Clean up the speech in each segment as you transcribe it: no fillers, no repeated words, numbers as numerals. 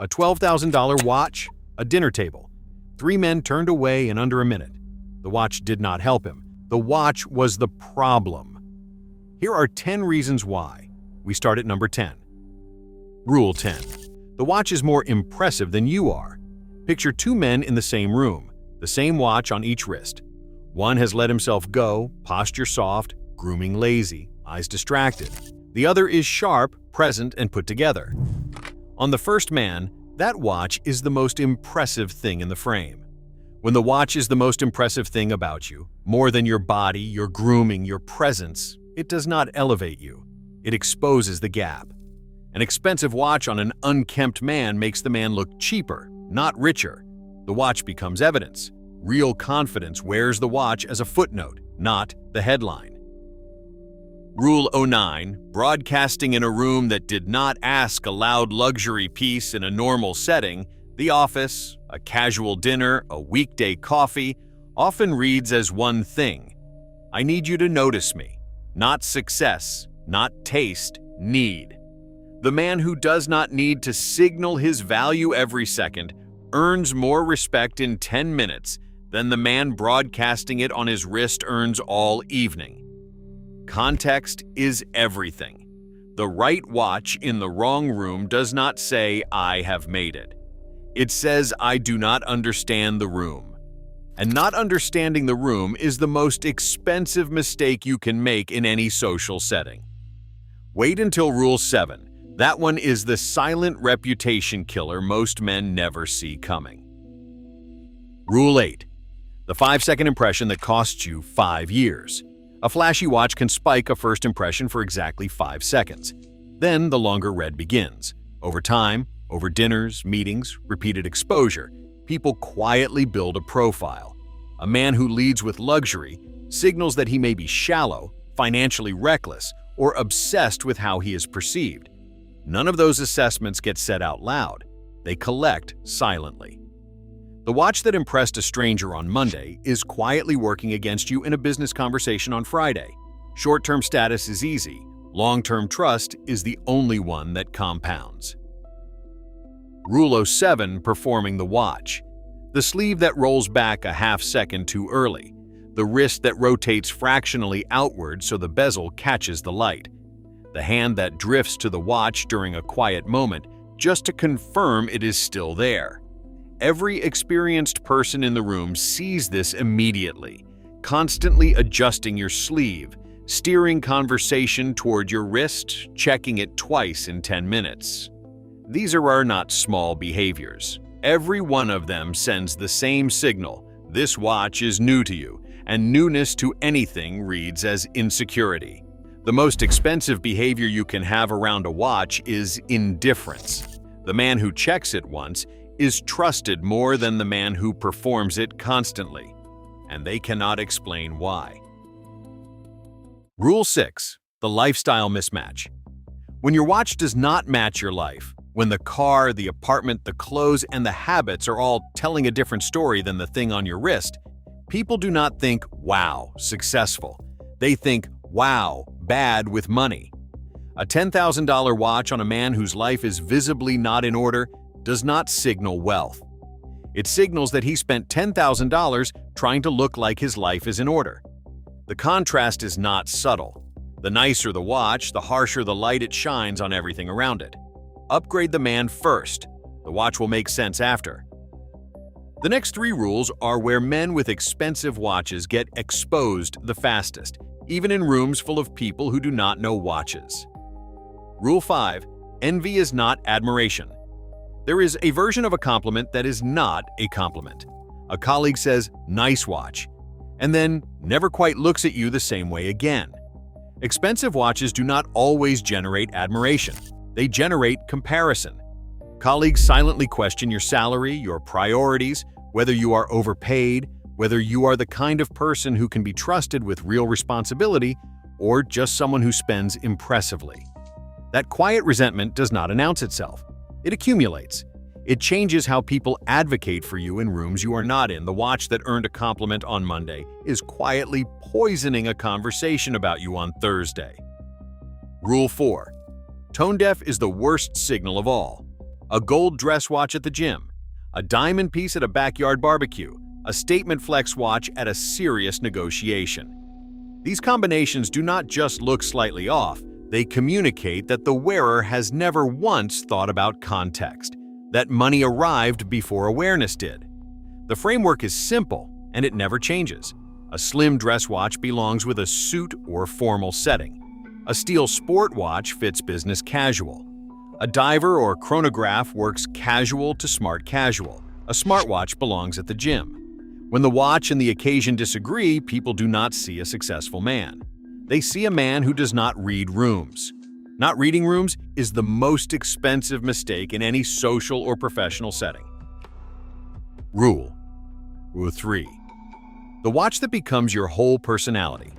A $12,000 watch, a dinner table. 3 men turned away in under a minute. The watch did not help him. The watch was the problem. Here are 10 reasons why. We start at number 10. Rule 10. The watch is more impressive than you are. Picture 2 men in the same room, the same watch on each wrist. One has let himself go, posture soft, grooming lazy, eyes distracted. The other is sharp, present, and put together. On the first man, that watch is the most impressive thing in the frame. When the watch is the most impressive thing about you, more than your body, your grooming, your presence, it does not elevate you. It exposes the gap. An expensive watch on an unkempt man makes the man look cheaper, not richer. The watch becomes evidence. Real confidence wears the watch as a footnote, not the headline. Rule 09. Broadcasting in a room that did not ask a loud luxury piece in a normal setting, the office, a casual dinner, a weekday coffee, often reads as one thing. I need you to notice me. Not success, not taste, need. The man who does not need to signal his value every second earns more respect in 10 minutes than the man broadcasting it on his wrist earns all evening. Context is everything. The right watch in the wrong room does not say, I have made it. It says, I do not understand the room. And not understanding the room is the most expensive mistake you can make in any social setting. Wait until Rule 7. That one is the silent reputation killer most men never see coming. Rule 8. The 5-second impression that costs you 5 years. A flashy watch can spike a first impression for exactly 5 seconds. Then the longer read begins. Over time, over dinners, meetings, repeated exposure, people quietly build a profile. A man who leads with luxury signals that he may be shallow, financially reckless, or obsessed with how he is perceived. None of those assessments get said out loud. They collect silently. The watch that impressed a stranger on Monday is quietly working against you in a business conversation on Friday. Short-term status is easy. Long-term trust is the only one that compounds. Rule 07. Performing the watch. The sleeve that rolls back a half second too early. The wrist that rotates fractionally outward so the bezel catches the light. The hand that drifts to the watch during a quiet moment just to confirm it is still there. Every experienced person in the room sees this immediately, constantly adjusting your sleeve, steering conversation toward your wrist, checking it twice in 10 minutes. These are not small behaviors. Every one of them sends the same signal. This watch is new to you, and newness to anything reads as insecurity. The most expensive behavior you can have around a watch is indifference. The man who checks it once is trusted more than the man who performs it constantly, and they cannot explain why. Rule 6. The lifestyle mismatch. When your watch does not match your life, when the car, the apartment, the clothes, and the habits are all telling a different story than the thing on your wrist, people do not think, wow, successful. They think, wow, bad with money. A $10,000 watch on a man whose life is visibly not in order does not signal wealth. It signals that he spent $10,000 trying to look like his life is in order. The contrast is not subtle. The nicer the watch, the harsher the light it shines on everything around it. Upgrade the man first. The watch will make sense after. The next 3 rules are where men with expensive watches get exposed the fastest, even in rooms full of people who do not know watches. Rule 5. Envy is not admiration. There is a version of a compliment that is not a compliment. A colleague says, "Nice watch," and then never quite looks at you the same way again. Expensive watches do not always generate admiration. They generate comparison. Colleagues silently question your salary, your priorities, whether you are overpaid, whether you are the kind of person who can be trusted with real responsibility, or just someone who spends impressively. That quiet resentment does not announce itself. It accumulates. It changes how people advocate for you in rooms you are not in. The watch that earned a compliment on Monday is quietly poisoning a conversation about you on Thursday. Rule 4. Tone deaf is the worst signal of all. a gold dress watch at the gym, a diamond piece at a backyard barbecue, a statement flex watch at a serious negotiation. These combinations do not just look slightly off, they communicate that the wearer has never once thought about context, that money arrived before awareness did. The framework is simple, and it never changes. A slim dress watch belongs with a suit or formal setting. A steel sport watch fits business casual. A diver or chronograph works casual to smart casual. A smartwatch belongs at the gym. When the watch and the occasion disagree, people do not see a successful man. They see a man who does not read rooms. Not reading rooms is the most expensive mistake in any social or professional setting. Rule 3. The watch that becomes your whole personality.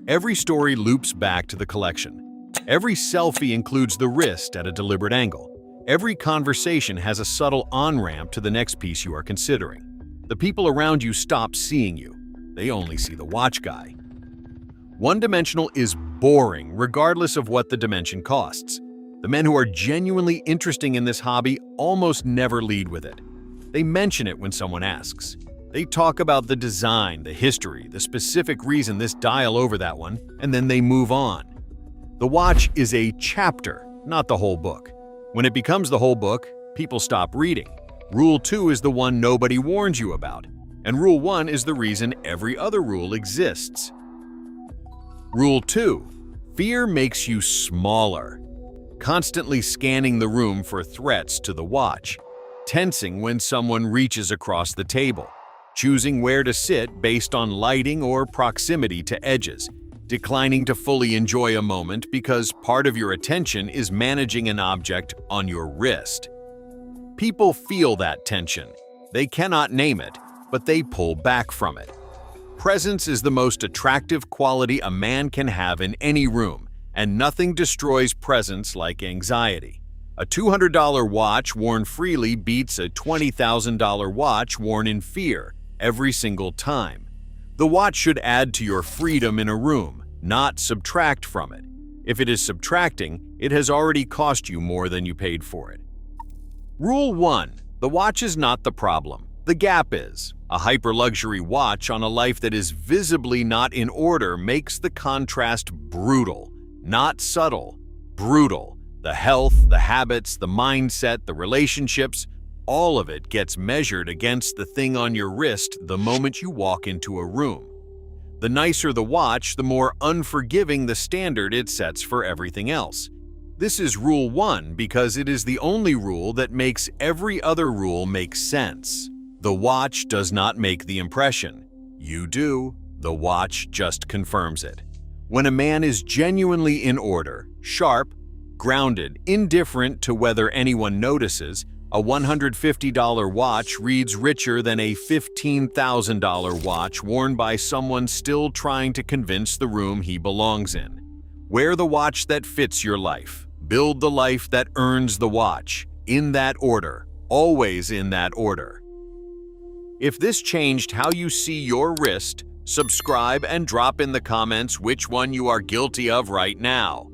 Every story loops back to the collection. Every selfie includes the wrist at a deliberate angle. Every conversation has a subtle on-ramp to the next piece you are considering. The people around you stop seeing you. They only see the watch guy. One-dimensional is boring regardless of what the dimension costs. The men who are genuinely interesting in this hobby almost never lead with it. They mention it when someone asks. They talk about the design, the history, the specific reason this dial over that one, and then they move on. The watch is a chapter, not the whole book. When it becomes the whole book, people stop reading. Rule 2 is the one nobody warns you about, and Rule 1 is the reason every other rule exists. Rule 2. Fear makes you smaller. Constantly scanning the room for threats to the watch. Tensing when someone reaches across the table. Choosing where to sit based on lighting or proximity to edges. Declining to fully enjoy a moment because part of your attention is managing an object on your wrist. People feel that tension. They cannot name it, but they pull back from it. Presence is the most attractive quality a man can have in any room, and nothing destroys presence like anxiety. A $200 watch worn freely beats a $20,000 watch worn in fear every single time. The watch should add to your freedom in a room, not subtract from it. If it is subtracting, it has already cost you more than you paid for it. Rule 1. The watch is not the problem. The gap is. A hyper-luxury watch on a life that is visibly not in order makes the contrast brutal. Not subtle, brutal. The health, the habits, the mindset, the relationships, all of it gets measured against the thing on your wrist the moment you walk into a room. The nicer the watch, the more unforgiving the standard it sets for everything else. This is Rule 1 because it is the only rule that makes every other rule make sense. The watch does not make the impression. You do. The watch just confirms it. When a man is genuinely in order, sharp, grounded, indifferent to whether anyone notices, a $150 watch reads richer than a $15,000 watch worn by someone still trying to convince the room he belongs in. Wear the watch that fits your life. Build the life that earns the watch. In that order. Always in that order. If this changed how you see your wrist, subscribe and drop in the comments which one you are guilty of right now.